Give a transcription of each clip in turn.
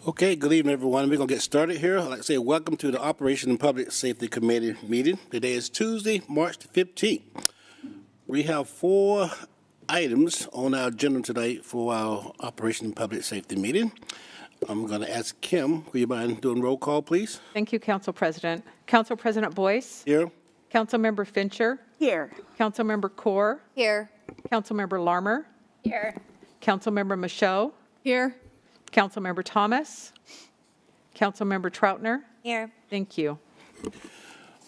Okay, good evening, everyone. We're going to get started here. I'd like to say welcome to the Operation and Public Safety Committee meeting. Today is Tuesday, March the 15th. We have 4 items on our agenda tonight for our Operation and Public Safety meeting. I'm going to ask Kim, will you mind doing roll call, please? Thank you, Council President. Council President Boyce. Here. Councilmember Fincher. Here. Councilmember Kaur. Here. Councilmember Larmer. Here. Councilmember Michaud. Here. Councilmember Thomas. Councilmember Troutner. Here. Thank you.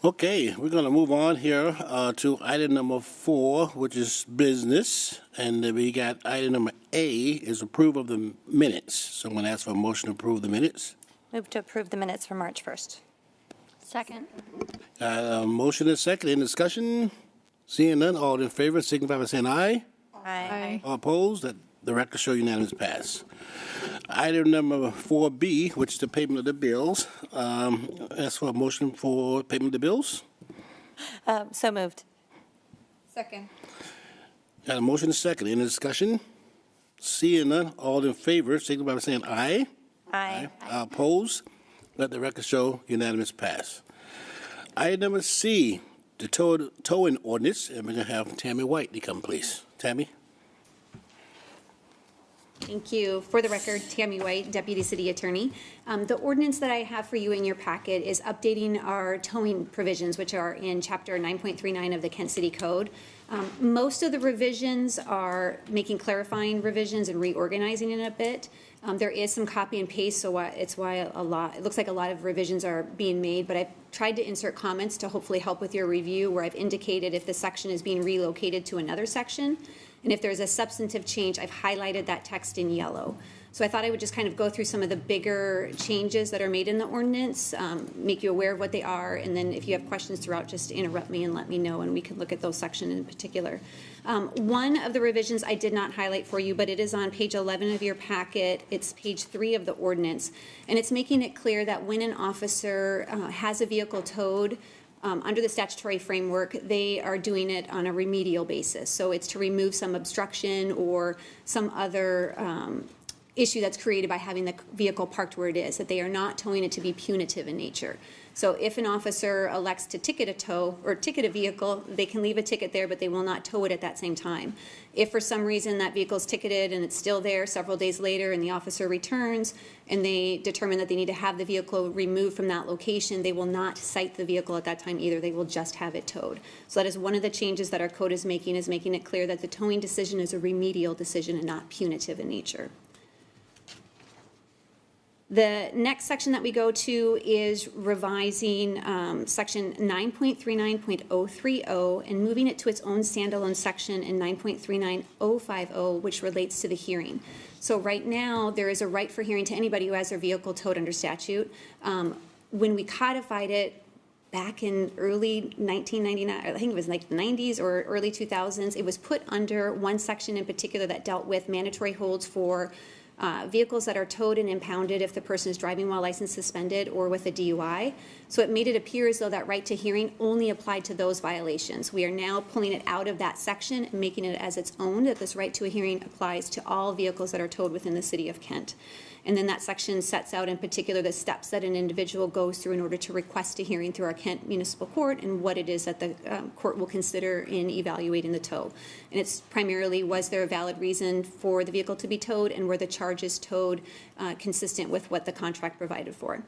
Okay, we're going to move on here to item number 4, which is business. And then we got item number A is approval of the minutes. So I'm going to ask for a motion to approve the minutes. Move to approve the minutes for March 1st. Second. Motion and second. Any discussion? Seeing none, all in favor, signify by saying aye. Aye. All opposed? That the record show unanimous pass. Item number 4B, which is the payment of the bills. Ask for a motion for payment of the bills. So moved. Second. Got a motion and second. Any discussion? Seeing none, all in favor, signify by saying aye. Aye. All opposed? Let the record show unanimous pass. Item number C, the towing ordinance, and we're going to have Tammy White to come, please. Tammy? Thank you. For the record, Tammy White, Deputy City Attorney. The ordinance that I have for you in your packet is updating our towing provisions, which are in Chapter 9.39 of the Kent City Code. Most of the revisions are making clarifying revisions and reorganizing it a bit. There is some copy and paste, so it looks like a lot of revisions are being made, but I've tried to insert comments to hopefully help with your review, where I've indicated if the section is being relocated to another section. And if there's a substantive change, I've highlighted that text in yellow. So I thought I would just kind of go through some of the bigger changes that are made in the ordinance, make you aware of what they are, and then if you have questions throughout, just interrupt me and let me know, and we can look at those sections in particular. One of the revisions I did not highlight for you, but it is on page 11 of your packet. It's page 3 of the ordinance, and it's making it clear that when an officer has a vehicle towed, under the statutory framework, they are doing it on a remedial basis. So it's to remove some obstruction or some other issue that's created by having the vehicle parked where it is, that they are not towing it to be punitive in nature. So if an officer elects to ticket a tow or ticket a vehicle, they can leave a ticket there, but they will not tow it at that same time. If for some reason that vehicle is ticketed and it's still there several days later and the officer returns and they determine that they need to have the vehicle removed from that location, they will not cite the vehicle at that time either. They will just have it towed. So that is one of the changes that our code is making it clear that the towing decision is a remedial decision and not punitive in nature. The next section that we go to is revising section 9.39.030 and moving it to its own standalone section in 9.39050, which relates to the hearing. So right now, there is a right for hearing to anybody who has their vehicle towed under statute. When we codified it back in early 1999, I think it was like the 90s or early 2000s, it was put under one section in particular that dealt with mandatory holds for vehicles that are towed and impounded if the person is driving while license suspended or with a DUI. So it made it appear as though that right to hearing only applied to those violations. We are now pulling it out of that section and making it as its own, that this right to a hearing applies to all vehicles that are towed within the city of Kent. And then that section sets out in particular the steps that an individual goes through in order to request a hearing through our Kent Municipal Court and what it is that the court will consider in evaluating the tow. And it's primarily, was there a valid reason for the vehicle to be towed, and were the charges towed consistent with what the contract provided for.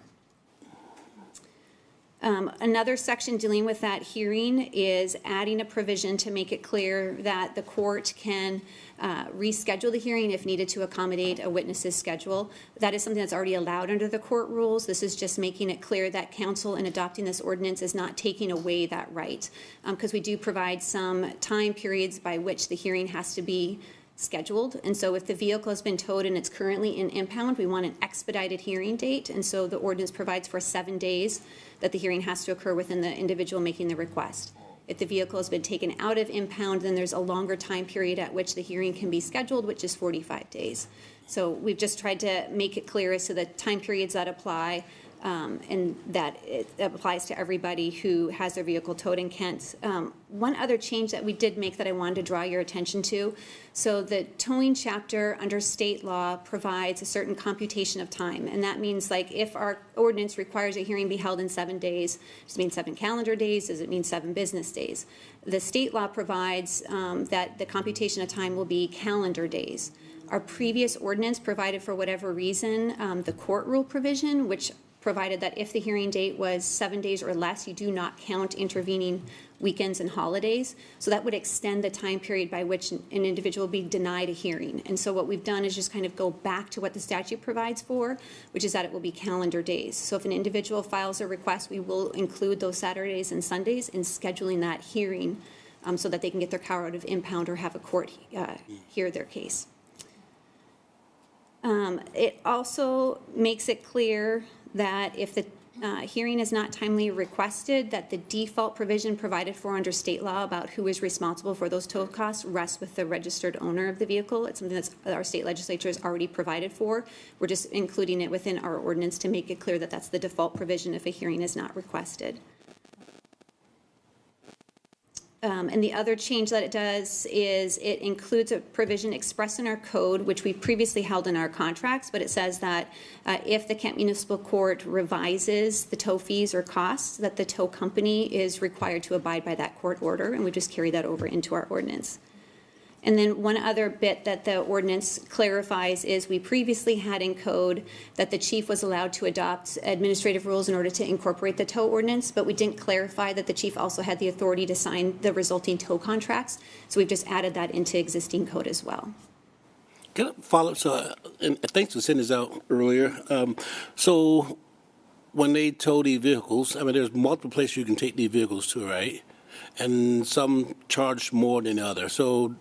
Another section dealing with that hearing is adding a provision to make it clear that the court can reschedule the hearing if needed to accommodate a witness's schedule. That is something that's already allowed under the court rules. This is just making it clear that council, in adopting this ordinance, is not taking away that right, because we do provide some time periods by which the hearing has to be scheduled. And so if the vehicle has been towed and it's currently in impound, we want an expedited hearing date. And so the ordinance provides for 7 days that the hearing has to occur within the individual making the request. If the vehicle has been taken out of impound, then there's a longer time period at which the hearing can be scheduled, which is 45 days. So we've just tried to make it clear as to the time periods that apply, and that it applies to everybody who has their vehicle towed in Kent. One other change that we did make that I wanted to draw your attention to. So the towing chapter under state law provides a certain computation of time. And that means, like, if our ordinance requires a hearing be held in 7 days, does it mean 7 calendar days? Does it mean 7 business days? The state law provides that the computation of time will be calendar days. Our previous ordinance provided, for whatever reason, the court rule provision, which provided that if the hearing date was 7 days or less, you do not count intervening weekends and holidays. So that would extend the time period by which an individual will be denied a hearing. And so what we've done is just kind of go back to what the statute provides for, which is that it will be calendar days. So if an individual files a request, we will include those Saturdays and Sundays in scheduling that hearing, so that they can get their car out of impound or have a court hear their case. It also makes it clear that if the hearing is not timely requested, that the default provision provided for under state law about who is responsible for those tow costs rests with the registered owner of the vehicle. It's something that our state legislature has already provided for. We're just including it within our ordinance to make it clear that that's the default provision if a hearing is not requested. And the other change that it does is it includes a provision expressed in our code, which we previously held in our contracts, but it says that if the Kent Municipal Court revises the tow fees or costs, that the tow company is required to abide by that court order, and we just carry that over into our ordinance. And then one other bit that the ordinance clarifies is we previously had in code that the chief was allowed to adopt administrative rules in order to incorporate the tow ordinance, but we didn't clarify that the chief also had the authority to sign the resulting tow contracts. So we've just added that into existing code as well. Can I follow up? So, and thanks for sending this out earlier. So when they tow these vehicles, I mean, there's multiple places you can take these vehicles to, right? And some charge more than others. So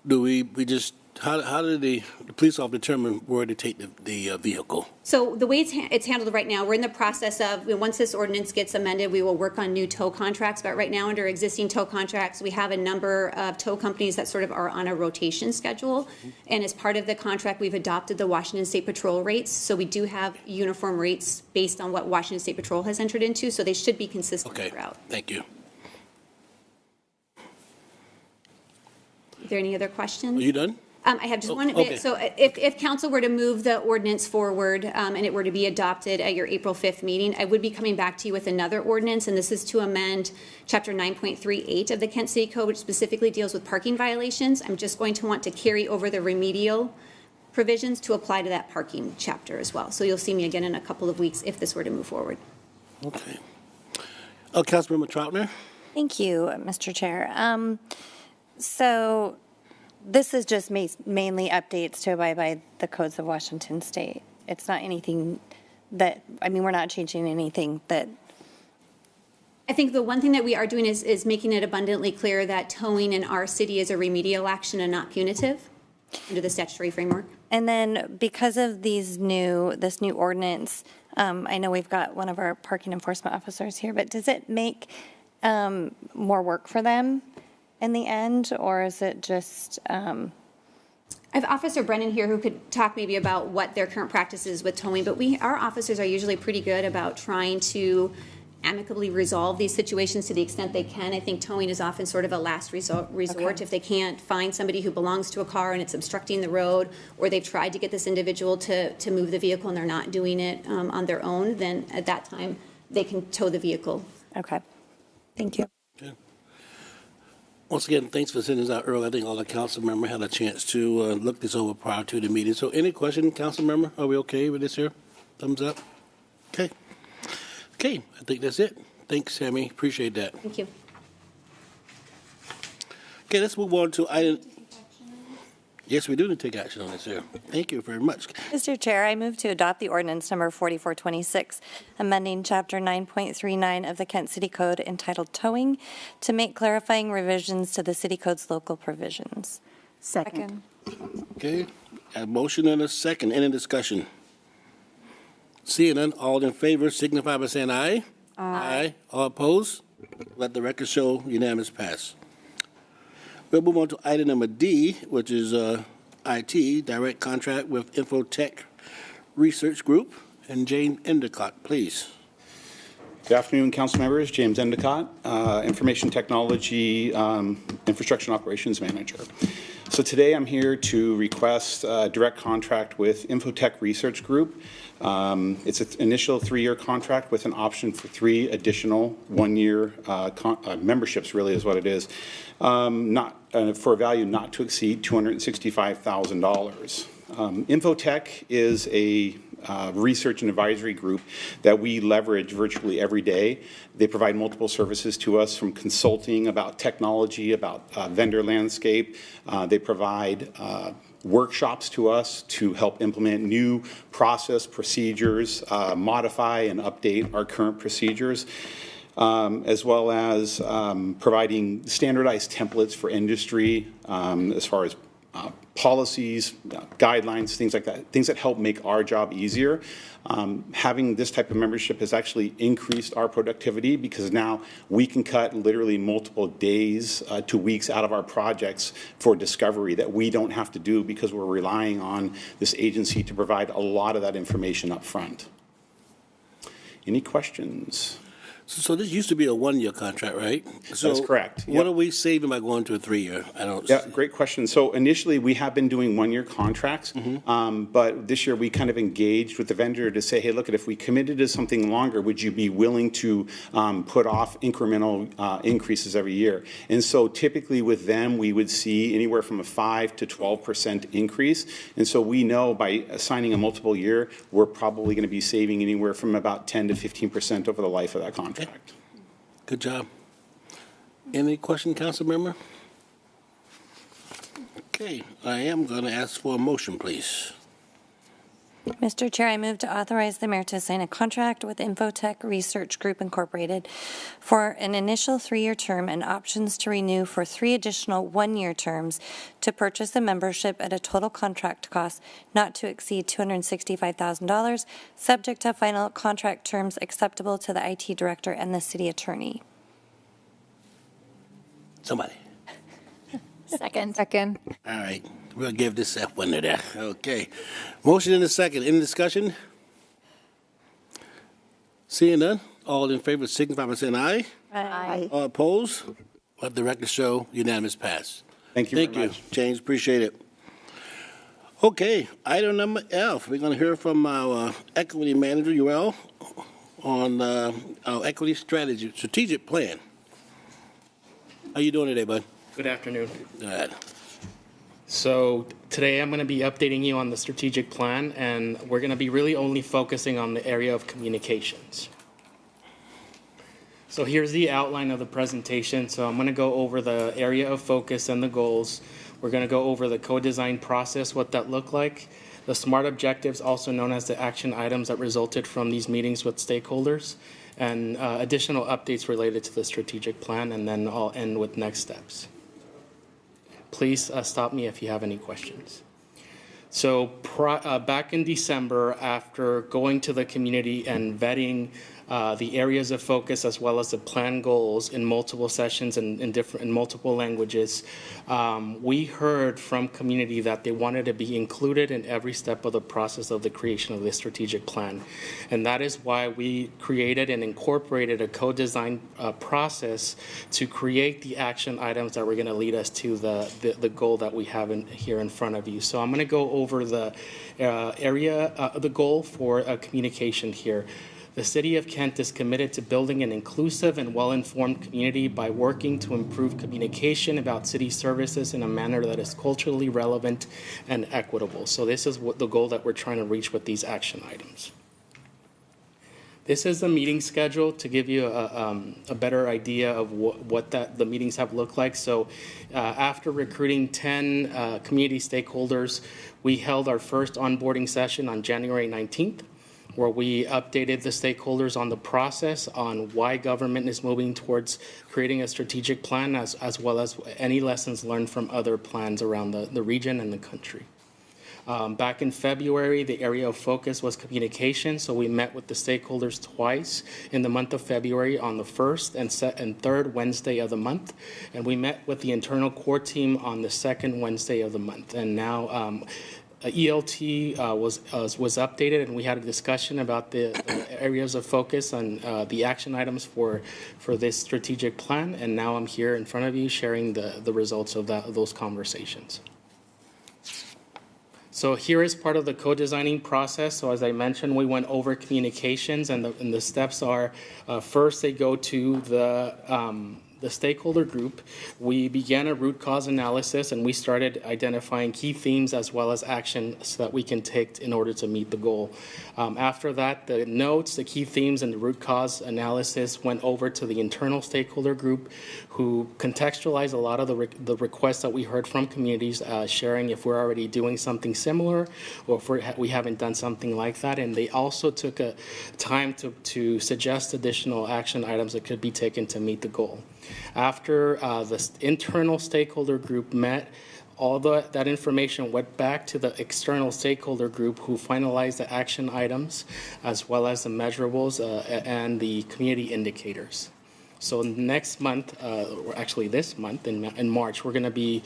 do we just, how do the police officer determine where to take the vehicle? So the way it's handled right now, we're in the process of, once this ordinance gets amended, we will work on new tow contracts. But right now, under existing tow contracts, we have a number of tow companies that sort of are on a rotation schedule. And as part of the contract, we've adopted the Washington State Patrol rates. So we do have uniform rates based on what Washington State Patrol has entered into. So they should be consistent throughout. Thank you. Are there any other questions? Are you done? I have just one bit. okay. So if council were to move the ordinance forward and it were to be adopted at your April 5th meeting, I would be coming back to you with another ordinance, and this is to amend Chapter 9.38 of the Kent City Code, which specifically deals with parking violations. I'm just going to want to carry over the remedial provisions to apply to that parking chapter as well. So you'll see me again in a couple of weeks if this were to move forward. Okay. Councilmember Troutner? Thank you, Mr. Chair. So this is just mainly updates to abide by the codes of Washington State. It's not anything that, I mean, we're not changing anything that. I think the one thing that we are doing is making it abundantly clear that towing in our city is a remedial action and not punitive under the statutory framework. And then because of this new ordinance, I know we've got one of our parking enforcement officers here, but does it make more work for them in the end, or is it just? I have Officer Brennan here who could talk maybe about what their current practice is with towing, but our officers are usually pretty good about trying to amicably resolve these situations to the extent they can. I think towing is often sort of a last resort. Okay. If they can't find somebody who belongs to a car and it's obstructing the road, or they've tried to get this individual to move the vehicle and they're not doing it on their own, then at that time they can tow the vehicle. Okay. Thank you. Okay. Once again, thanks for sending this out early. I think all the council members had a chance to look this over prior to the meeting. So any question, council member? Are we okay with this here? Thumbs up? Okay. Okay, I think that's it. Thanks, Sammy. Appreciate that. Thank you. Okay, let's move on to item. Yes, we do need to take action on this here. Thank you very much. Mr. Chair, I move to adopt the ordinance number 4426, amending Chapter 9.39 of the Kent City Code entitled Towing to make clarifying revisions to the City Code's local provisions. Second. Okay, a motion and a second. Any discussion? Seeing none, all in favor signify by saying aye. Aye. All opposed? Let the record show unanimous pass. We'll move on to item number D, which is IT direct contract with InfoTech Research Group. And Jane Endicott, please. Good afternoon, council members. James Endicott, Information Technology Infrastructure and Operations Manager. So today I'm here to request a direct contract with InfoTech Research Group. It's an initial 3-year contract with an option for 3 additional 1-year memberships, really is what it is, for a value not to exceed $265,000. InfoTech is a research and advisory group that we leverage virtually every day. They provide multiple services to us, from consulting about technology, about vendor landscape. They provide workshops to us to help implement new process procedures, modify and update our current procedures, as well as providing standardized templates for industry as far as policies, guidelines, things like that, things that help make our job easier. Having this type of membership has actually increased our productivity, because now we can cut literally multiple days to weeks out of our projects for discovery that we don't have to do, because we're relying on this agency to provide a lot of that information up front. Any questions? So this used to be a 1-year contract, right? So That's correct. What are we saving by going to a 3-year? I don't. Yeah, great question. So initially, we have been doing 1-year contracts, but this year we kind of engaged with the vendor to say, hey, look, if we committed to something longer, would you be willing to put off incremental increases every year? And so typically with them, we would see anywhere from a 5 to 12% increase. And so we know by assigning a multiple year, we're probably going to be saving anywhere from about 10 to 15% over the life of that contract. Good job. Any question, council member? Okay, I am going to ask for a motion, please. Mr. Chair, I move to authorize the mayor to sign a contract with InfoTech Research Group Incorporated for an initial 3-year term and options to renew for 3 additional 1-year terms to purchase a membership at a total contract cost not to exceed $265,000, subject to final contract terms acceptable to the IT director and the city attorney. Somebody. Second. All right, we'll give this F one to there. Okay. Motion in a second. Any discussion? Seeing none, all in favor signify by saying aye. Aye. All opposed? Let the record show unanimous pass. Thank you very much. James. Appreciate it. Okay, item number F. We're going to hear from our equity manager, UL, on our equity strategic plan. How you doing today, bud? Good afternoon. All right. So today I'm going to be updating you on the strategic plan, and we're going to be really only focusing on the area of communications. So here's the outline of the presentation. So I'm going to go over the area of focus and the goals. We're going to go over the co-design process, what that looked like, the SMART objectives, also known as the action items that resulted from these meetings with stakeholders, and additional updates related to the strategic plan, and then I'll end with next steps. Please stop me if you have any questions. So back in December, after going to the community and vetting the areas of focus as well as the plan goals in multiple sessions and in multiple languages, we heard from community that they wanted to be included in every step of the process of the creation of the strategic plan. And that is why we created and incorporated a co-design process to create the action items that were going to lead us to the goal that we have here in front of you. So I'm going to go over the the goal for communication here. The City of Kent is committed to building an inclusive and well-informed community by working to improve communication about city services in a manner that is culturally relevant and equitable. So this is what the goal that we're trying to reach with these action items. This is the meeting schedule to give you a better idea of what the meetings have looked like. So after recruiting 10 community stakeholders, we held our first onboarding session on January 19th. Where we updated the stakeholders on the process, on why government is moving towards creating a strategic plan, as well as any lessons learned from other plans around the region and the country. Back in February, the area of focus was communication, so we met with the stakeholders twice in the month of February on the 1st and 3rd Wednesday of the month, and we met with the internal core team on the 2nd Wednesday of the month. And now ELT was updated, and we had a discussion about the areas of focus and the action items for this strategic plan, and now I'm here in front of you sharing the results of those conversations. So here is part of the co-designing process. So as I mentioned, we went over communications, and the steps are, first they go to the stakeholder group. We began a root cause analysis, and we started identifying key themes as well as actions that we can take in order to meet the goal. After that, the notes, the key themes, and the root cause analysis went over to the internal stakeholder group, who contextualized a lot of the requests that we heard from communities, sharing if we're already doing something similar or if we haven't done something like that. And they also took a time to suggest additional action items that could be taken to meet the goal. After the internal stakeholder group met, all that information went back to the external stakeholder group, who finalized the action items as well as the measurables and the community indicators. So next month, or actually this month in March, we're going to be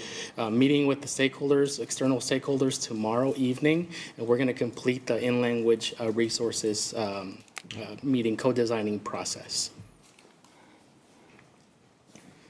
meeting with the stakeholders, external stakeholders, tomorrow evening, and we're going to complete the in-language resources meeting co-designing process.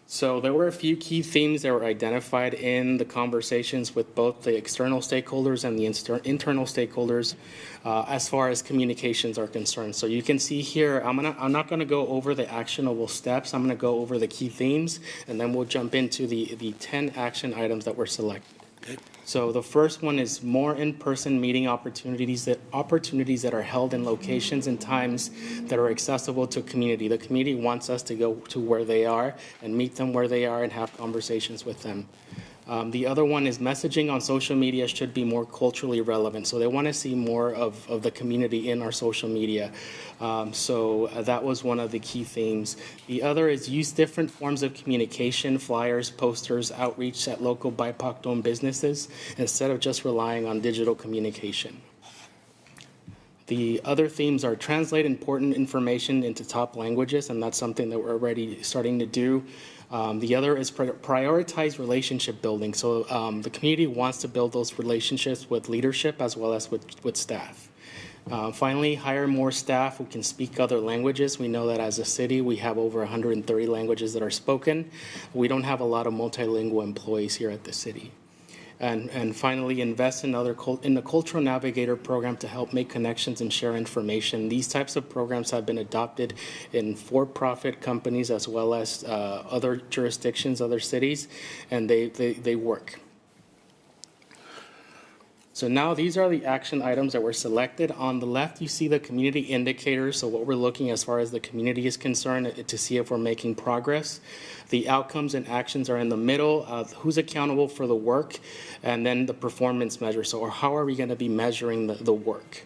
So there were a few key themes that were identified in the conversations with both the external stakeholders and the internal stakeholders as far as communications are concerned. So you can see here, I'm not going to go over the actionable steps. I'm going to go over the key themes, and then we'll jump into the 10 action items that were selected. Okay. So the first one is more in-person meeting opportunities that are held in locations and times that are accessible to community. The community wants us to go to where they are and meet them where they are and have conversations with them. The other one is messaging on social media should be more culturally relevant. So they want to see more of the community in our social media. So that was one of the key themes. The other is use different forms of communication, flyers, posters, outreach at local BIPOC-owned businesses instead of just relying on digital communication. The other themes are translate important information into top languages, and that's something that we're already starting to do. The other is prioritize relationship building. So the community wants to build those relationships with leadership as well as with staff. Finally, hire more staff who can speak other languages. We know that as a city, we have over 130 languages that are spoken. We don't have a lot of multilingual employees here at the city. And finally, invest in the Cultural Navigator program to help make connections and share information. These types of programs have been adopted in for-profit companies as well as other jurisdictions, other cities, and they work. So now these are the action items that were selected. On the left, you see the community indicators. So what we're looking as far as the community is concerned to see if we're making progress. The outcomes and actions are in the middle. Who's accountable for the work? And then the performance measure. So how are we going to be measuring the work?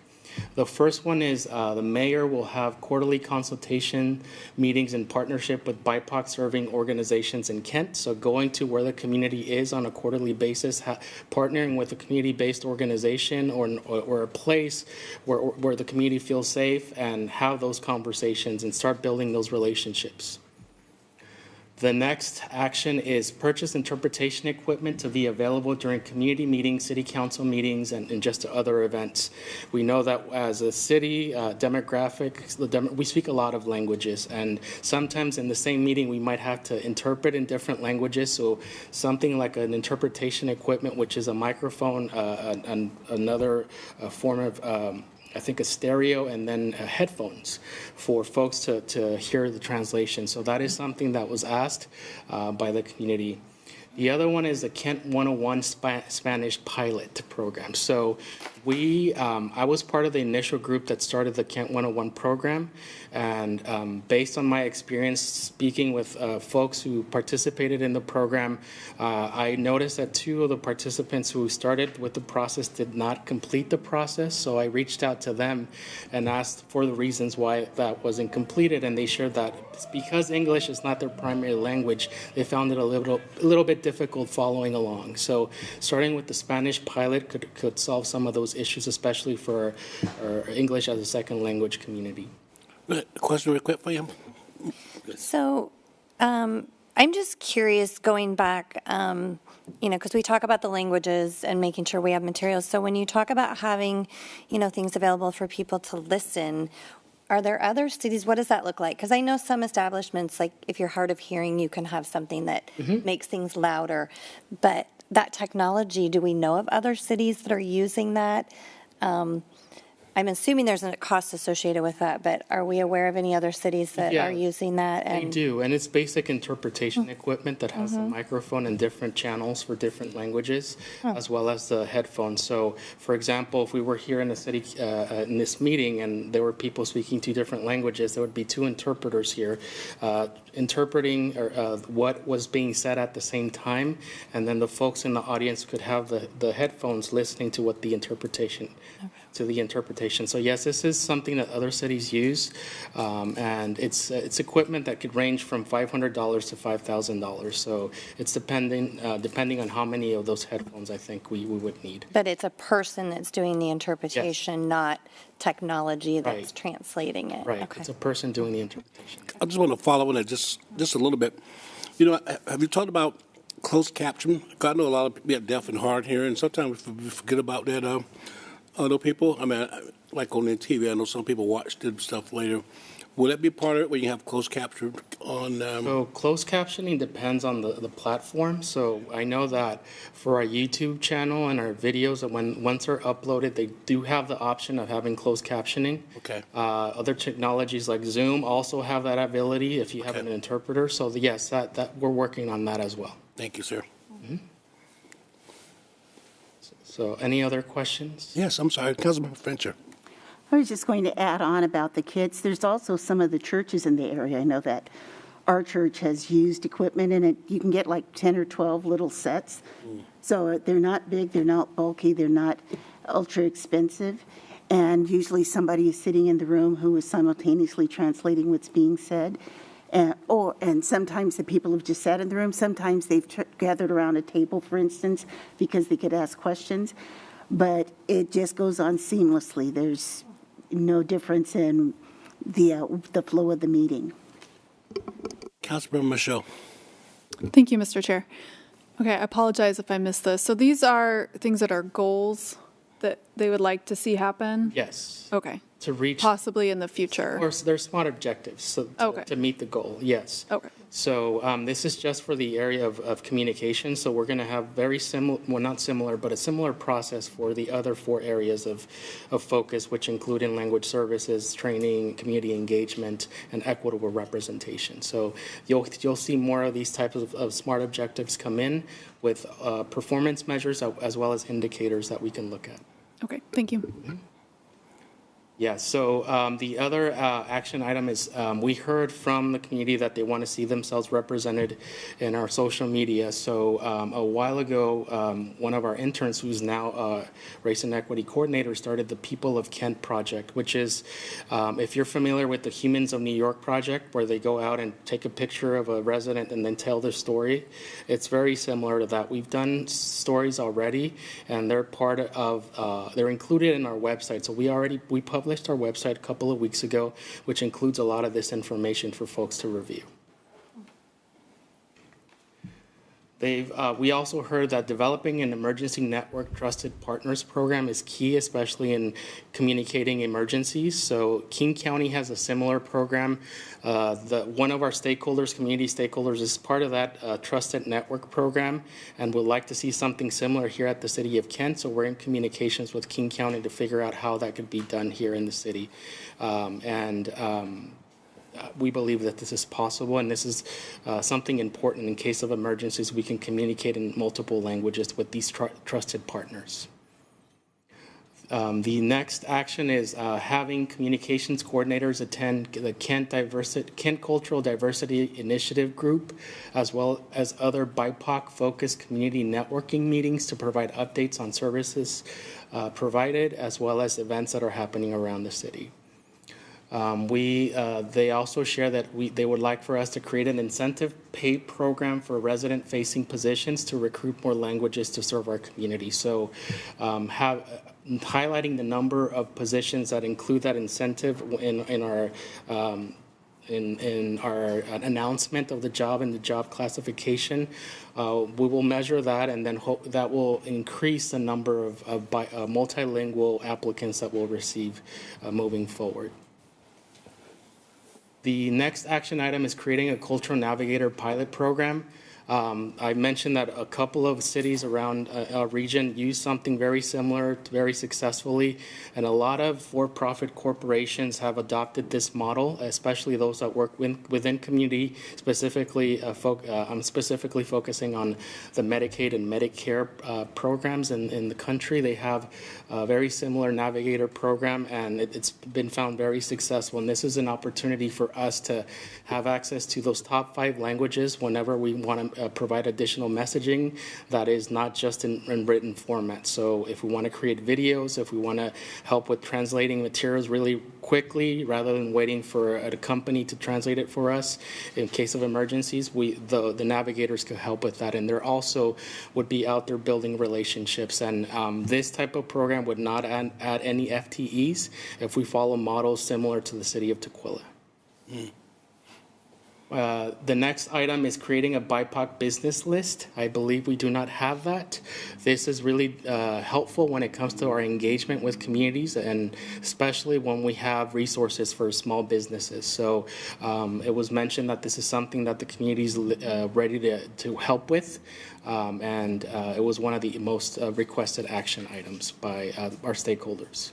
The first one is the mayor will have quarterly consultation meetings in partnership with BIPOC serving organizations in Kent. So going to where the community is on a quarterly basis, partnering with a community-based organization or a place where the community feels safe, and have those conversations and start building those relationships. The next action is purchase interpretation equipment to be available during community meetings, city council meetings, and just other events. We know that as a city, we speak a lot of languages, and sometimes in the same meeting we might have to interpret in different languages. So something like an interpretation equipment, which is a microphone, another form of I think a stereo, and then headphones for folks to hear the translation. So that is something that was asked by the community. The other one is the Kent 101 Spanish pilot program. So I was part of the initial group that started the Kent 101 program, and based on my experience speaking with folks who participated in the program, I noticed that 2 of the participants who started with the process did not complete the process, so I reached out to them and asked for the reasons why that wasn't completed, and they shared that it's because English is not their primary language, they found it a little bit difficult following along. So starting with the Spanish pilot could solve some of those issues, especially for our English as a second language community. Question real quick for you. So I'm just curious, going back, because we talk about the languages and making sure we have materials. So when you talk about having, things available for people to listen, are there other cities? What does that look like? Because I know some establishments, like if you're hard of hearing, you can have something that makes things louder. But that technology, do we know of other cities that are using that? I'm assuming there's a cost associated with that, but are we aware of any other cities that are using that? They do, and it's basic interpretation equipment that has a microphone and different channels for different languages, as well as the headphones. So, for example, if we were here in the city in this meeting and there were people speaking 2 different languages, there would be 2 interpreters here interpreting what was being said at the same time, and then the folks in the audience could have the headphones listening to what the interpretation. To the interpretation. So yes, this is something that other cities use, and it's equipment that could range from $500 to $5,000. So it's depending on how many of those headphones I think we would need. But it's a person that's doing the interpretation, not technology that's Right. translating it. Right, Okay. it's a person doing the interpretation. I just want to follow on that just a little bit. Have you talked about closed caption? I know a lot of people are deaf and hard hearing, and sometimes we forget about that. Other people, like on the TV, I know some people watch the stuff later. Will that be part of it when you have closed caption on? So closed captioning depends on the platform. So I know that for our YouTube channel and our videos, that once they're uploaded, they do have the option of having closed captioning. Okay. Other technologies like Zoom also have that ability if you have an interpreter. So yes, that we're working on that as well. Thank you, sir. So any other questions? Yes, I'm sorry, Councilmember Fincher. I was just going to add on about the kids. There's also some of the churches in the area. I know that our church has used equipment, and you can get like 10 or 12 little sets. So they're not big, they're not bulky, they're not ultra expensive. And usually somebody is sitting in the room who is simultaneously translating what's being said. And sometimes the people have just sat in the room. Sometimes they've gathered around a table, for instance, because they could ask questions. But it just goes on seamlessly. There's no difference in the flow of the meeting. Councilmember Michelle. Thank you, Mr. Chair. Okay, I apologize if I missed this. So these are things that are goals that they would like to see happen? Yes. Okay. To reach. Possibly in the future. Or they're smart objectives, so to meet the goal, yes. Okay. So this is just for the area of communication, so we're going to have very similar, well, not similar, but a similar process for the other 4 areas of focus, which include in language services, training, community engagement, and equitable representation. So you'll see more of these types of smart objectives come in with performance measures as well as indicators that we can look at. Okay, thank you. Yeah, so the other action item is we heard from the community that they want to see themselves represented in our social media. So a while ago, one of our interns, who's now a race and equity coordinator, started the People of Kent project, which is, if you're familiar with the Humans of New York project, where they go out and take a picture of a resident and then tell their story, it's very similar to that. We've done stories already, and they're part of, they're included in our website. So we published our website a couple of weeks ago, which includes a lot of this information for folks to review. We also heard that developing an emergency network trusted partners program is key, especially in communicating emergencies. So King County has a similar program. One of our stakeholders, community stakeholders, is part of that trusted network program, and would like to see something similar here at the City of Kent. So we're in communications with King County to figure out how that could be done here in the city. We believe that this is possible, and this is something important in case of emergencies. We can communicate in multiple languages with these trusted partners. The next action is having communications coordinators attend the Kent Cultural Diversity Initiative Group, as well as other BIPOC-focused community networking meetings to provide updates on services provided, as well as events that are happening around the city. They also share that they would like for us to create an incentive pay program for resident-facing positions to recruit more languages to serve our community. So highlighting the number of positions that include that incentive in our announcement of the job and the job classification. We will measure that, and then hope that will increase the number of multilingual applicants that we'll receive moving forward. The next action item is creating a Cultural Navigator pilot program. I mentioned that a couple of cities around our region use something very similar, very successfully, and a lot of for-profit corporations have adopted this model, especially those that work within community. Specifically, I'm specifically focusing on the Medicaid and Medicare programs in the country. They have a very similar Navigator program, and it's been found very successful. And this is an opportunity for us to have access to those top 5 languages whenever we want to provide additional messaging that is not just in written format. So if we want to create videos, if we want to help with translating materials really quickly rather than waiting for a company to translate it for us in case of emergencies, the navigators can help with that. And they're also would be out there building relationships. And this type of program would not add any FTEs if we follow models similar to the city of Tukwila. The next item is creating a BIPOC business list. I believe we do not have that. This is really helpful when it comes to our engagement with communities, and especially when we have resources for small businesses. So it was mentioned that this is something that the community is ready to help with, and it was one of the most requested action items by our stakeholders.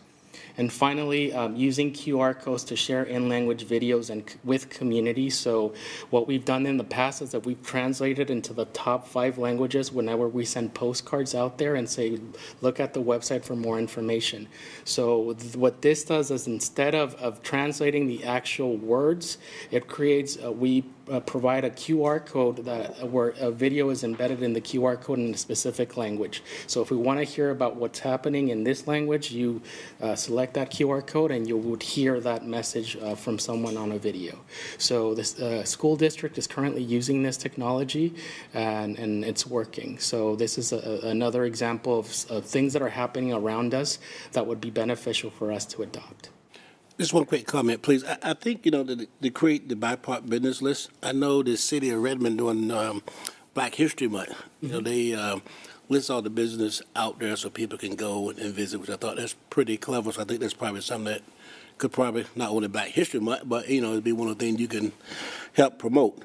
And finally, using QR codes to share in-language videos with communities. So what we've done in the past is that we've translated into the top 5 languages whenever we send postcards out there and say, look at the website for more information. So what this does is instead of translating the actual words, it creates, we provide a QR code where a video is embedded in the QR code in a specific language. So if we want to hear about what's happening in this language, you select that QR code and you would hear that message from someone on a video. So this school district is currently using this technology, and it's working. So this is another example of things that are happening around us that would be beneficial for us to adopt. Just one quick comment, please. I think, to create the BIPOC business list, I know the city of Redmond doing Black History Month. They list all the business out there so people can go and visit, which I thought that's pretty clever. So I think that's probably something that could probably, not only Black History Month, but, it'd be one of the things you can help promote.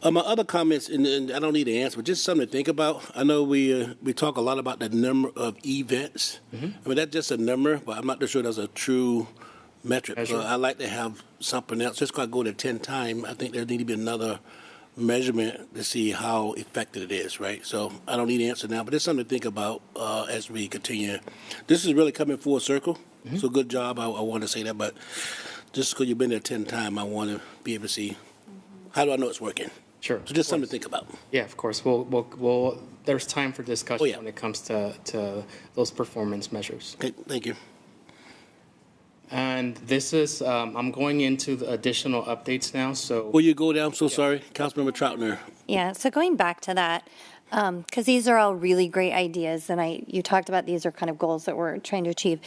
My other comments, and I don't need an answer, but just something to think about. I know we talk a lot about the number of events. I mean, that's just a number, but I'm not sure that's a true metric. So I like to have something else. Just because I go to 10 times, I think there need to be another measurement to see how effective it is, right? So I don't need an answer now, but it's something to think about as we continue. This is really coming full circle, so good job. I want to say that, but just because you've been there 10 times, I want to be able to see, how do I know it's working? Sure. So just something to think about. Yeah, of course. We'll there's time for discussion when it comes to those performance measures. Okay, thank you. And this is, I'm going into the additional updates now, so. Will you go down? I'm so sorry. Councilmember Troutner. Yeah, so going back to that, because these are all really great ideas, and you talked about these are kind of goals that we're trying to achieve,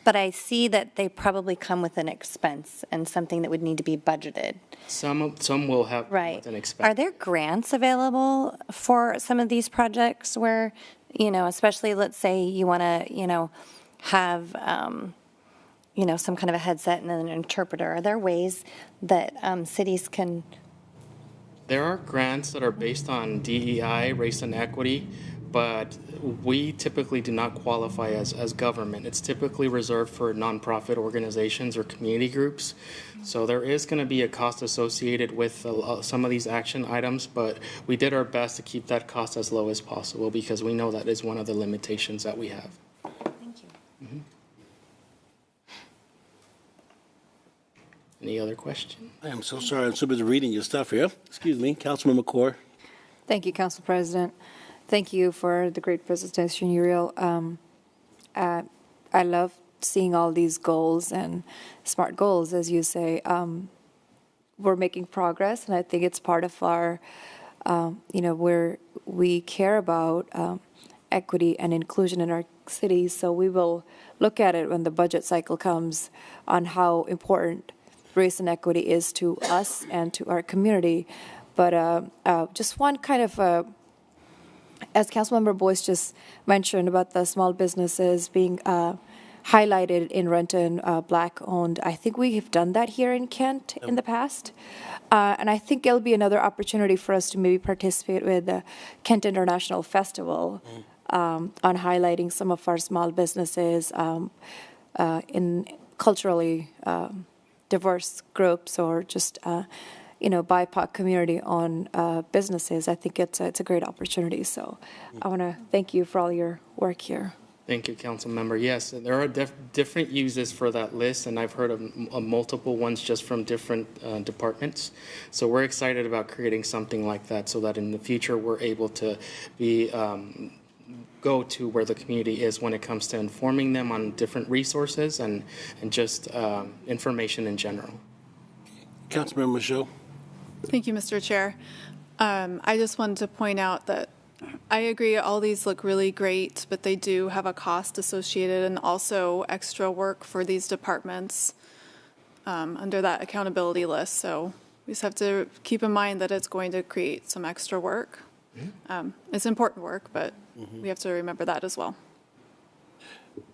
but I see that they probably come with an expense and something that would need to be budgeted. Some will have with an expense. Are there grants available for some of these projects where, especially let's say you want to, have, some kind of a headset and an interpreter? Are there ways that cities can? There are grants that are based on DEI, race and equity, but we typically do not qualify as government. It's typically reserved for nonprofit organizations or community groups. So there is going to be a cost associated with some of these action items, but we did our best to keep that cost as low as possible because we know that is one of the limitations that we have. Thank you. Any other question? I am so sorry. I'm so busy reading your stuff here. Excuse me. Councilmember Core. Thank you, Council President. Thank you for the great presentation, Uriel. I love seeing all these goals and SMART goals, as you say. We're making progress, and I think it's part of our, where we care about equity and inclusion in our cities. So we will look at it when the budget cycle comes on how important race and equity is to us and to our community. But just one kind of, as Councilmember Boyce just mentioned about the small businesses being highlighted in Renton, Black-owned, I think we have done that here in Kent in the past. And I think it'll be another opportunity for us to maybe participate with the Kent International Festival on highlighting some of our small businesses in culturally diverse groups or just BIPOC community-owned businesses. I think it's a great opportunity. So I want to thank you for all your work here. Thank you, Council Member. Yes, there are different uses for that list, and I've heard of multiple ones just from different departments. So we're excited about creating something like that so that in the future we're able to be go to where the community is when it comes to informing them on different resources and just information in general. Councilmember Michaud. Thank you, Mr. Chair. I just wanted to point out that I agree all these look really great, but they do have a cost associated and also extra work for these departments under that accountability list. So we just have to keep in mind that it's going to create some extra work. It's important work, but we have to remember that as well.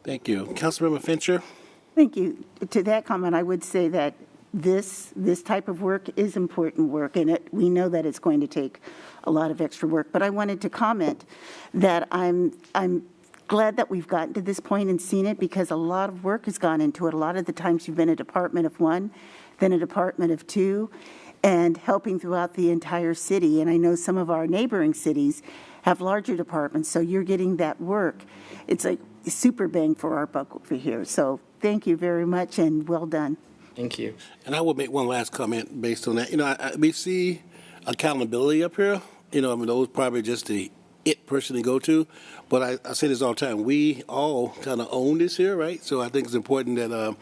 Thank you. Councilmember Fincher. Thank you. To that comment, I would say that this type of work is important work, and we know that it's going to take a lot of extra work. But I wanted to comment that I'm glad that we've gotten to this point and seen it, because a lot of work has gone into it. A lot of the times you've been a department of one, then a department of two, and helping throughout the entire city. And I know some of our neighboring cities have larger departments, so you're getting that work. It's like super bang for our buck over here. So thank you very much, and well done. Thank you. And I will make one last comment based on that. We see accountability up here. Those probably just the it person to go to. But I say this all the time. We all kind of own this here, right? So I think it's important that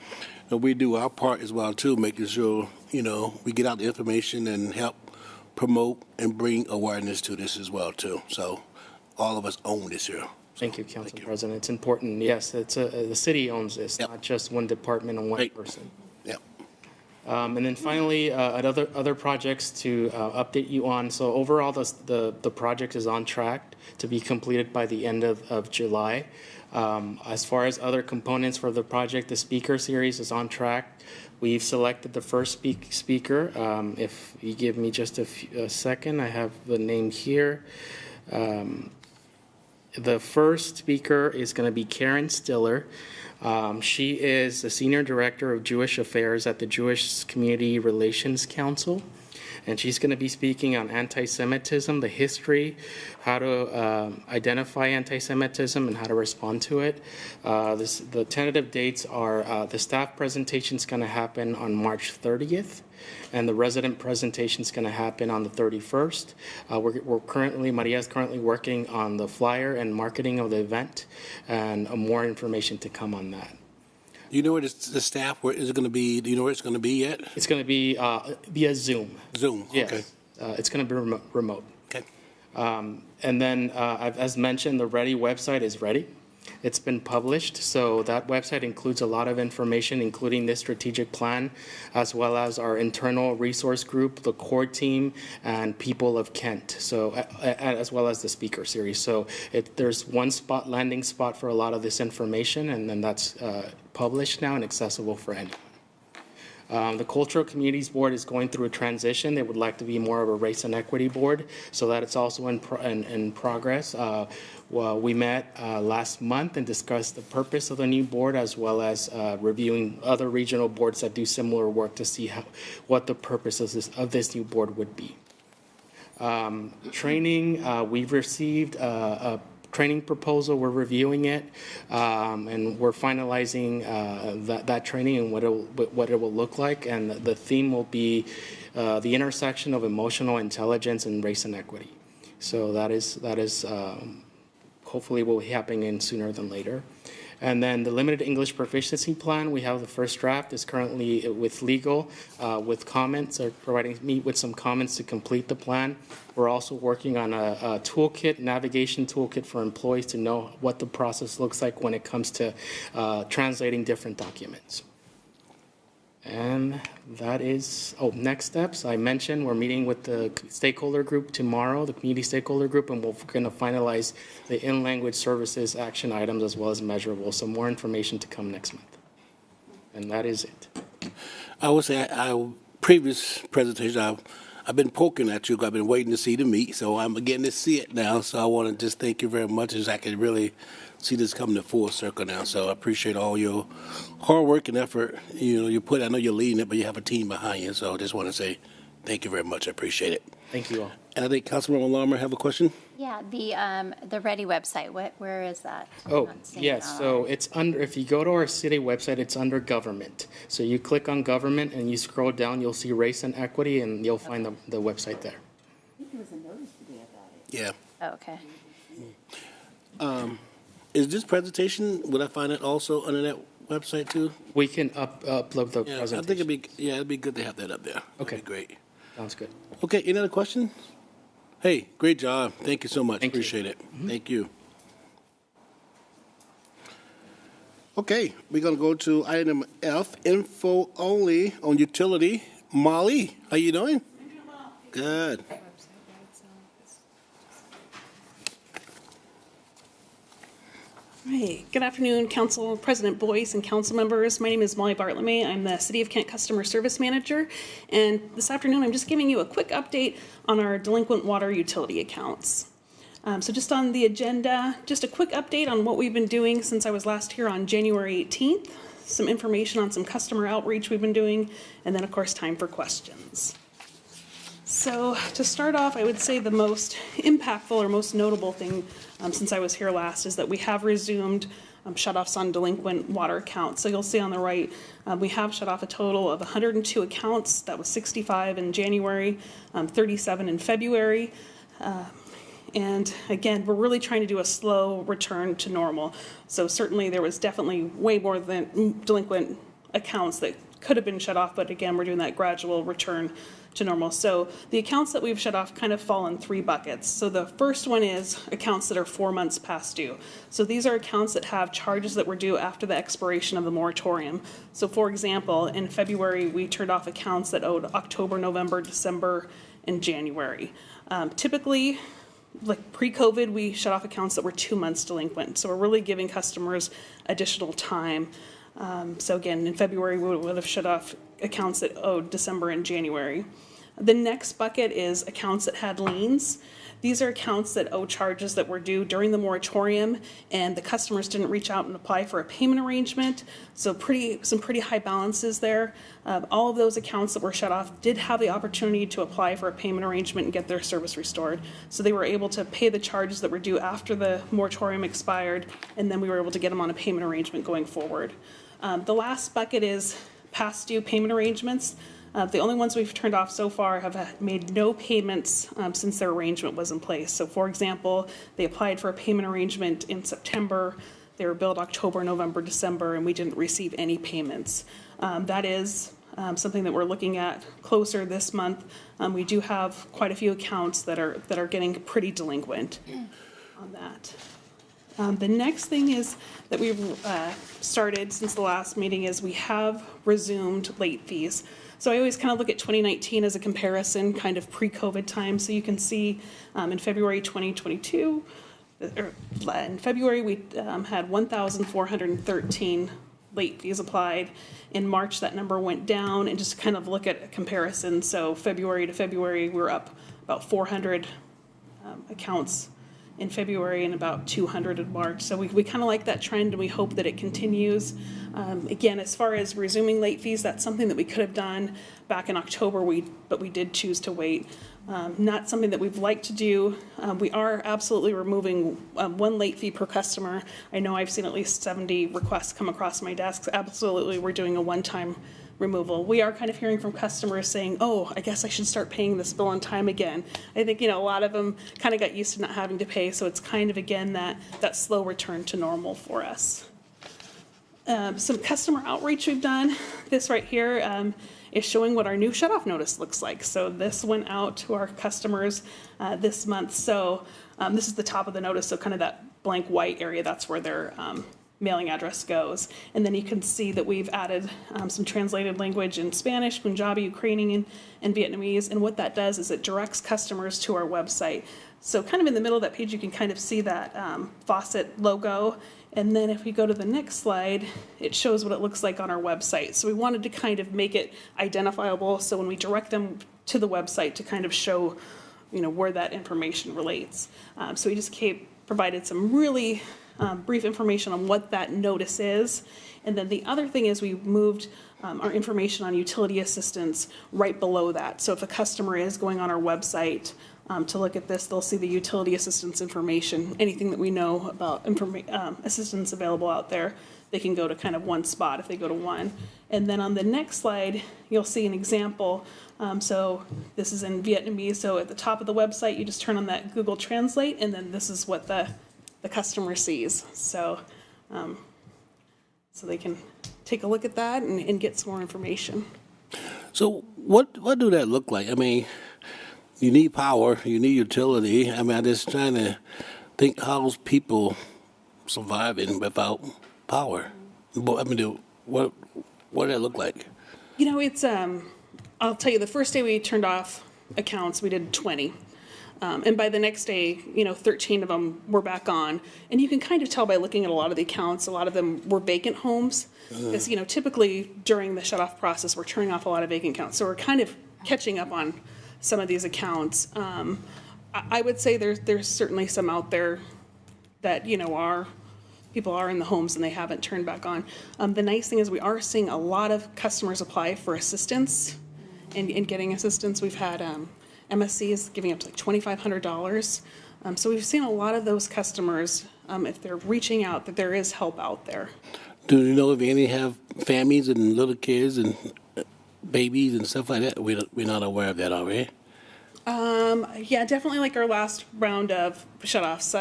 we do our part as well, too, making sure, we get out the information and help promote and bring awareness to this as well, too. So all of us own this here. Thank you, Council President. It's important. Yes, the city owns this, not just one department and one person. Yeah. And then finally, other projects to update you on. So overall, the project is on track to be completed by the end of July. As far as other components for the project, the speaker series is on track. We've selected the first speaker. If you give me just a second, I have the name here. The first speaker is going to be Karen Stiller. She is the Senior Director of Jewish Affairs at the Jewish Community Relations Council, and she's going to be speaking on anti-Semitism, the history, how to identify anti-Semitism, and how to respond to it. The tentative dates are the staff presentation is going to happen on March 30th, and the resident presentation is going to happen on the 31st. Maria is currently working on the flyer and marketing of the event, and more information to come on that. Do you know where the staff, where is it going to be? Do you know where it's going to be yet? It's going to be via Zoom. Zoom, yes. Okay. It's going to be remote. Okay. And then, as mentioned, the Ready website is ready. It's been published, so that website includes a lot of information, including this strategic plan, as well as our internal resource group, the core team, and people of Kent, so as well as the speaker series. So there's one landing spot for a lot of this information, and then that's published now and accessible for anyone. The Cultural Communities Board is going through a transition. They would like to be more of a race and equity board, so that it's also in progress. We met last month and discussed the purpose of the new board, as well as reviewing other regional boards that do similar work to see what the purpose of this new board would be. Training, we've received a training proposal. We're reviewing it, and we're finalizing that training and what it will look like. And the theme will be the intersection of emotional intelligence and race and equity. So that is hopefully will be happening sooner than later. And then the limited English proficiency plan, we have the first draft is currently with legal, with comments, or providing me with some comments to complete the plan. We're also working on a toolkit, navigation toolkit for employees to know what the process looks like when it comes to translating different documents. And that is, next steps. I mentioned we're meeting with the stakeholder group tomorrow, the community stakeholder group, and we're going to finalize the in-language services action items as well as measurables. So more information to come next month. And that is it. I would say our previous presentation, I've been poking at you. I've been waiting to see the meat, so I'm getting to see it now. So I want to just thank you very much, as I can really see this coming to full circle now. So I appreciate all your hard work and effort. You put. I know you're leading it, but you have a team behind you. So I just want to say thank you very much. I appreciate it. Thank you all. And I think Councilmember Larmer have a question. Yeah, the Ready website, where is that? Yes, so it's under, if you go to our city website, it's under government. So you click on government and you scroll down, you'll see race and equity, and you'll find the website there. I think there was a notice today about it. Yeah. Oh, okay. Is this presentation, would I find it also under that website too? We can upload the Yeah, presentation. I think it'd be good to have that up there. Okay. That'd be great. Sounds good. Okay, any other questions? Hey, great job. Thank you so much. Thank you. Appreciate it. Thank you. Okay, we're going to go to item F, info only on utility. Molly, how you doing? I'm doing well. Good. Right. Good afternoon, Council President Boyce and council members. My name is Molly Bartlemy. I'm the City of Kent Customer Service Manager. And this afternoon, I'm just giving you a quick update on our delinquent water utility accounts. So just on the agenda, just a quick update on what we've been doing since I was last here on January 18th, some information on some customer outreach we've been doing, and then of course time for questions. So to start off, I would say the most impactful or most notable thing since I was here last is that we have resumed shutoffs on delinquent water accounts. So you'll see on the right, we have shut off a total of 102 accounts. That was 65 in January, 37 in February. And again, we're really trying to do a slow return to normal. So certainly there was definitely way more than delinquent accounts that could have been shut off, but again, we're doing that gradual return to normal. So the accounts that we've shut off kind of fall in three buckets. So the first one is accounts that are 4 months past due. So these are accounts that have charges that were due after the expiration of the moratorium. So for example, in February, we turned off accounts that owed October, November, December, and January. Typically, like pre-COVID, we shut off accounts that were 2 months delinquent. So we're really giving customers additional time. So again, in February, we would have shut off accounts that owed December and January. The next bucket is accounts that had liens. These are accounts that owe charges that were due during the moratorium, and the customers didn't reach out and apply for a payment arrangement. So some pretty high balances there. All of those accounts that were shut off did have the opportunity to apply for a payment arrangement and get their service restored. So they were able to pay the charges that were due after the moratorium expired, and then we were able to get them on a payment arrangement going forward. The last bucket is past due payment arrangements. The only ones we've turned off so far have made no payments since their arrangement was in place. So for example, they applied for a payment arrangement in September, they were billed October, November, December, and we didn't receive any payments. That is something that we're looking at closer this month. We do have quite a few accounts that are getting pretty delinquent on that. The next thing is that we've started since the last meeting is we have resumed late fees. So I always kind of look at 2019 as a comparison, kind of pre-COVID time. So you can see in February 2022, or in February we had 1,413 late fees applied. In March that number went down, and just kind of look at a comparison. So February to February we're up about 400 accounts in February and about 200 in March. So we kind of like that trend, and we hope that it continues. Again, as far as resuming late fees, that's something that we could have done back in October, but we did choose to wait. Not something that we've liked to do. We are absolutely removing one late fee per customer. I know I've seen at least 70 requests come across my desks. Absolutely, we're doing a one-time removal. We are kind of hearing from customers saying, oh, I guess I should start paying this bill on time again. I think, a lot of them kind of got used to not having to pay, so it's kind of, again, that slow return to normal for us. Some customer outreach we've done. This right here is showing what our new shutoff notice looks like. So this went out to our customers this month. So this is the top of the notice, so kind of that blank white area, that's where their mailing address goes. And then you can see that we've added some translated language in Spanish, Punjabi, Ukrainian, and Vietnamese. And what that does is it directs customers to our website. So kind of in the middle of that page, you can kind of see that faucet logo. And then if we go to the next slide, it shows what it looks like on our website. So we wanted to kind of make it identifiable. So when we direct them to the website to kind of show, where that information relates. So we just provided some really brief information on what that notice is. And then the other thing is we moved our information on utility assistance right below that. So if a customer is going on our website to look at this, they'll see the utility assistance information, anything that we know about assistance available out there. They can go to kind of one spot if they go to one. And then on the next slide, you'll see an example. So this is in Vietnamese. So at the top of the website, you just turn on that Google Translate, and then this is what the customer sees. So so they can take a look at that and get some more information. So what do that look like? I mean, you need power, you need utility. I mean, I'm just trying to think how's people surviving without power. I mean, what does that look like? It's I'll tell you, the first day we turned off accounts, we did 20. And by the next day, 13 of them were back on. And you can kind of tell by looking at a lot of the accounts, a lot of them were vacant homes. Because, typically during the shut-off process, we're turning off a lot of vacant accounts. So we're kind of catching up on some of these accounts. I would say there's certainly some out there that, people are in the homes and they haven't turned back on. The nice thing is we are seeing a lot of customers apply for assistance and getting assistance. We've had MSC is giving up to like $2,500. So we've seen a lot of those customers, if they're reaching out, that there is help out there. Do you know if any have families and little kids and babies and stuff like that? We're not aware of that already. Yeah, definitely like our last round of shutoffs.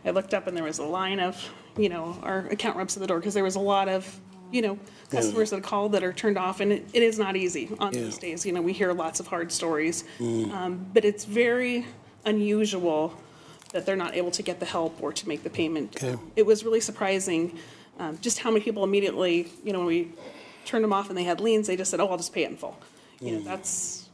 I looked up and there was a line of, our account reps at the door because there was a lot of, customers that called that are turned off, and it is not easy on these days. We hear lots of hard stories, but it's very unusual that they're not able to get the help or to make the payment. Okay. It was really surprising just how many people immediately, when we turned them off and they had liens, they just said, oh, I'll just pay it in full. That's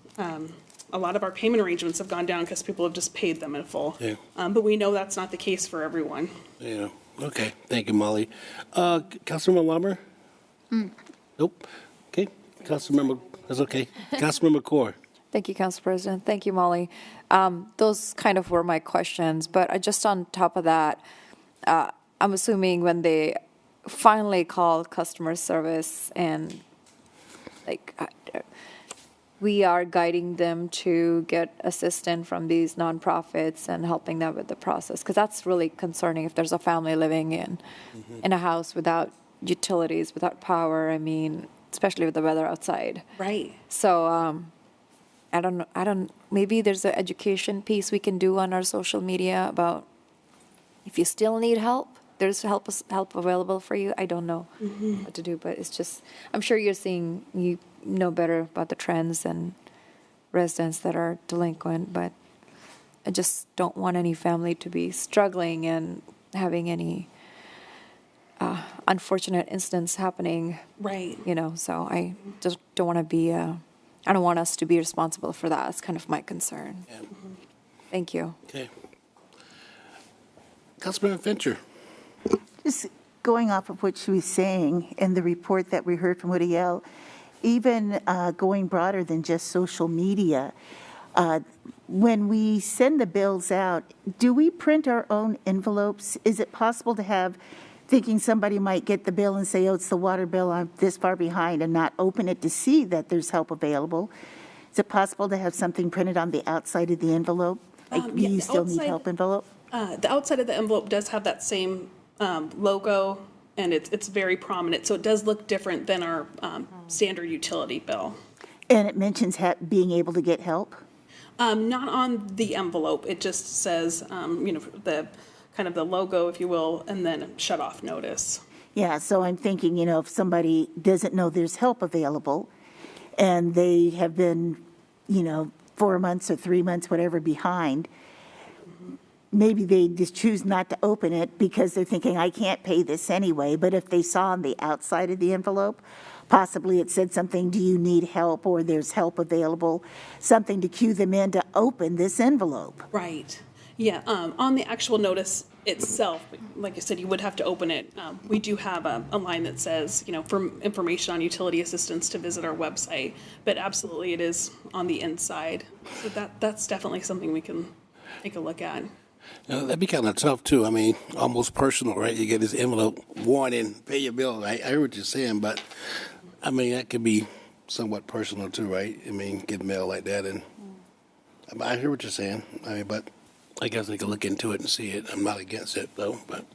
a lot of our payment arrangements have gone down because people have just paid them in full. Yeah. But we know that's not the case for everyone. Yeah. Okay. Thank you, Molly. Councilmember Lumber? Nope. Okay. Councilmember, that's okay. Councilmember Core. Thank you, Council President. Thank you, Molly. Those kind of were my questions, but just on top of that, I'm assuming when they finally call customer service and we are guiding them to get assistance from these nonprofits and helping them with the process, because that's really concerning if there's a family living in a house without utilities, without power. I mean, especially with the weather outside. Right. So I don't. Maybe there's an education piece we can do on our social media about if you still need help. There's help available for you. I don't know what to do, but it's just, I'm sure you know better about the trends and residents that are delinquent, but I just don't want any family to be struggling and having any unfortunate incidents happening. Right. So I just don't want to be, I don't want us to be responsible for that. It's kind of my concern. Yeah. Thank you. Okay. Councilmember Fincher. Just going off of what she was saying in the report that we heard from Woody L., even going broader than just social media, When we send the bills out, do we print our own envelopes? Is it possible to have, thinking somebody might get the bill and say, oh, it's the water bill, I'm this far behind, and not open it to see that there's help available? Is it possible to have something printed on the outside of the envelope? Do you still need help envelope? The outside of the envelope does have that same logo, and it's very prominent, so it does look different than our standard utility bill. And it mentions being able to get help? Not on the envelope. It just says, the kind of the logo, if you will, and then shut off notice. Yeah, so I'm thinking, if somebody doesn't know there's help available and they have been, 4 months or 3 months, whatever, behind, maybe they just choose not to open it because they're thinking, I can't pay this anyway. But if they saw on the outside of the envelope, possibly it said something, do you need help, or there's help available, something to cue them in to open this envelope. Right. Yeah. On the actual notice itself, like I said, you would have to open it. We do have a line that says, for information on utility assistance to visit our website, but absolutely it is on the inside. So that's definitely something we can take a look at. That'd be kind of tough, too. I mean, almost personal, right? You get this envelope warning, pay your bill, right? I heard what you're saying, but, I mean, that could be somewhat personal, too, right? I mean, get mail like that, and I hear what you're saying. I mean, but I guess they could look into it and see it. I'm not against it, though, but.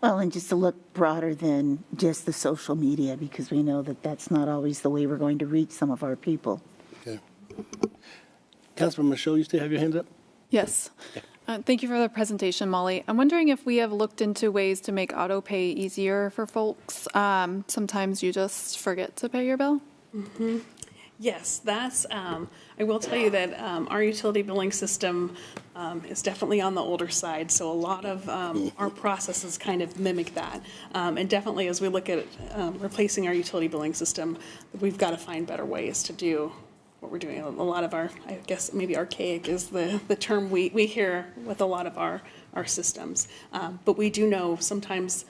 Well, and just to look broader than just the social media, because we know that that's not always the way we're going to reach some of our people. Okay. Councilman Michaud, you still have your hands up? Yes. Thank you for the presentation, Molly. I'm wondering if we have looked into ways to make Autopay easier for folks. Sometimes you just forget to pay your bill. Mm-hmm. Yes, that's, I will tell you that our utility billing system is definitely on the older side, so a lot of our processes kind of mimic that. And definitely as we look at replacing our utility billing system, we've got to find better ways to do what we're doing. A lot of our, I guess maybe archaic is the term we hear with a lot of our systems. But we do know sometimes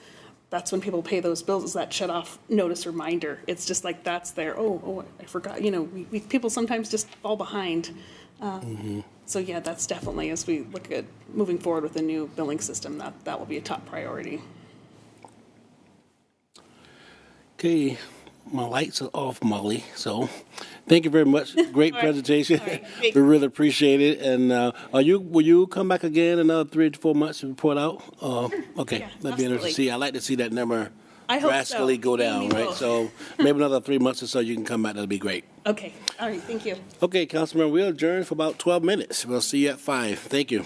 that's when people pay those bills, is that shut off notice reminder. It's just like that's there. Oh, I forgot. People sometimes just fall behind. So yeah, that's definitely, as we look at moving forward with the new billing system, that will be a top priority. Okay, my lights are off, Molly, so thank you very much. Great presentation. Right. We really appreciate it. And will you come back again another 3 to 4 months to report out? Okay, Yeah, that'd be interesting to absolutely. see. I'd like to see that number I hope drastically so. go down, Me right? both. So maybe another 3 months or so you can come back. That'd be great. Okay, all right, thank you. Okay, Councilman, we'll adjourn for about 12 minutes. We'll see you at 5. Thank you.